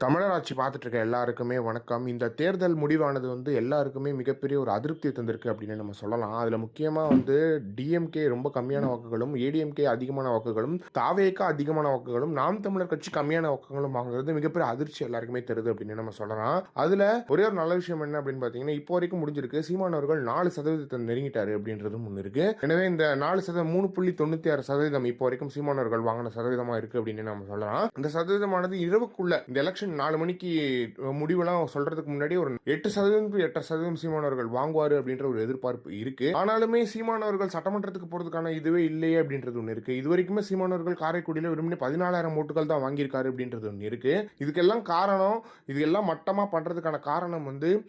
தமிழர் ஆட்சி பார்த்துட்டு இருக்க எல்லாருக்குமே வணக்கம். இந்த தேர்தல் முடிவானது எல்லாருக்குமே மிகப்பெரிய ஒரு அதிருப்திய தந்திருக்கு அப்படின்னு நம்ம சொல்லலாம். அதுல முக்கியமா டிஎம்கே ரொம்ப கம்மியான வாக்குகளும், ஏடிஎம்கே அதிகமான வாக்குகளும், தாவேகா அதிகமான வாக்குகளும், நாம் தமிழர் கட்சி கம்மியான வாக்குகளும் வாங்குறது மிகப்பெரிய அதிர்ச்சி எல்லாருக்குமே தருது அப்படின்னு நம்ம சொல்லலாம். அதுல ஒரே ஒரு நல்ல விஷயம் என்ன அப்படின்னு பாத்தீங்கன்னா, இப்போ வரைக்கும் முடிஞ்சிருக்கு. சீமான் அவர்கள் 4% நெருங்கிட்டாரு அப்படின்றதும் ஒண்ணு இருக்கு. எனவே இந்த 4% 3.96% இப்போ வரைக்கும் சீமான் அவர்கள் வாங்கின சதவீதமா இருக்கு அப்படின்னு நம்ம சொல்லலாம். இந்த சதவீதமானது இரவுக்குள்ள இந்த எலெக்ஷன் 4 மணிக்கு முடிவெல்லாம் சொல்றதுக்கு முன்னாடி ஒரு 8% 8% சீமானவர்கள் வாங்குவாரு அப்படின்ற ஒரு எதிர்பார்ப்பு இருக்கு. ஆனாலுமே சீமானவர்கள் சட்டமன்றத்துக்கு போறதுக்கான இதுவே இல்லையே அப்படின்றது ஒண்ணு இருக்கு. இது வரைக்குமே சீமானவர்கள் காரைக்குடியில வெறுமனே 14,000 ஓட்டுகள் தான் வாங்கியிருக்காரு அப்படின்றது ஒண்ணு இருக்கு. இதுக்கெல்லாம் காரணம், இது எல்லாம் மட்டமா பண்றதுக்கான காரணம்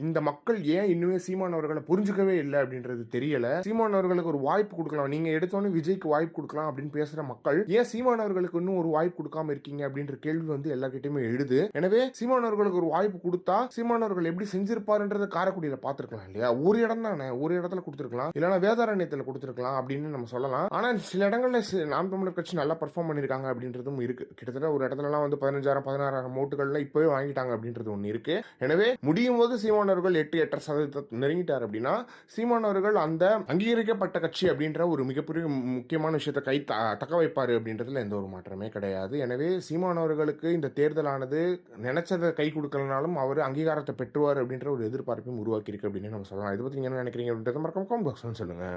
இந்த மக்கள் ஏன் இன்னுமே சீமானவர்களை புரிஞ்சுக்கவே இல்லை அப்படின்றது தெரியல. சீமானவர்களுக்கு ஒரு வாய்ப்பு கொடுக்கலாம். நீங்க எடுத்தோன்னே விஜய்க்கு வாய்ப்பு கொடுக்கலாம் அப்படின்னு பேசுற மக்கள் ஏன் சீமானவர்களுக்கு இன்னும் ஒரு வாய்ப்பு கொடுக்காம இருக்கீங்க அப்படின்ற கேள்வி எல்லார்கிட்டயுமே எழுது. எனவே சீமானவர்களுக்கு ஒரு வாய்ப்பு கொடுத்தா சீமானவர்கள் எப்படி செஞ்சிருப்பாருன்றத காரைக்குடியில பார்த்திருக்கலாம் இல்லையா? ஒரு இடம் தானே, ஒரு இடத்துல கொடுத்திருக்கலாம், இல்லைன்னா வேதாரண்யத்தில் கொடுத்திருக்கலாம் அப்படின்னு நம்ம சொல்லலாம். ஆனா சில இடங்கள்ல நாம் தமிழர் கட்சி நல்லா பெர்ஃபார்ம் பண்ணிருக்காங்க அப்படின்றதும் இருக்கு. கிட்டத்தட்ட ஒரு இடத்துலலாம் 15,000 16,000 ஓட்டுகள்ல இப்பவே வாங்கிட்டாங்க அப்படின்றது ஒன்று இருக்கு. எனவே முடியும் போது சீமானவர்கள் 8-8% நெருங்கிட்டார் அப்படின்னா சீமானவர்கள் அந்த அங்கீகரிக்கப்பட்ட கட்சி அப்படின்ற ஒரு மிகப்பெரிய முக்கியமான விஷயத்தை தக்க வைப்பாரு அப்படின்றதுல எந்த ஒரு மாற்றமே கிடையாது. எனவே சீமானவர்களுக்கு இந்த தேர்தலானது நினைச்சதை கை கொடுக்கலனாலும் அவர் அங்கீகாரத்தை பெற்றுவார் அப்படின்ற ஒரு எதிர்பார்ப்பையும் உருவாக்கி இருக்கு அப்படின்னு நம்ம சொல்லலாம். இதை பத்தி நீங்க என்ன நினைக்கிறீங்க அப்படின்றத மறக்காம கமெண்ட் பாக்ஸ்ல சொல்லுங்க.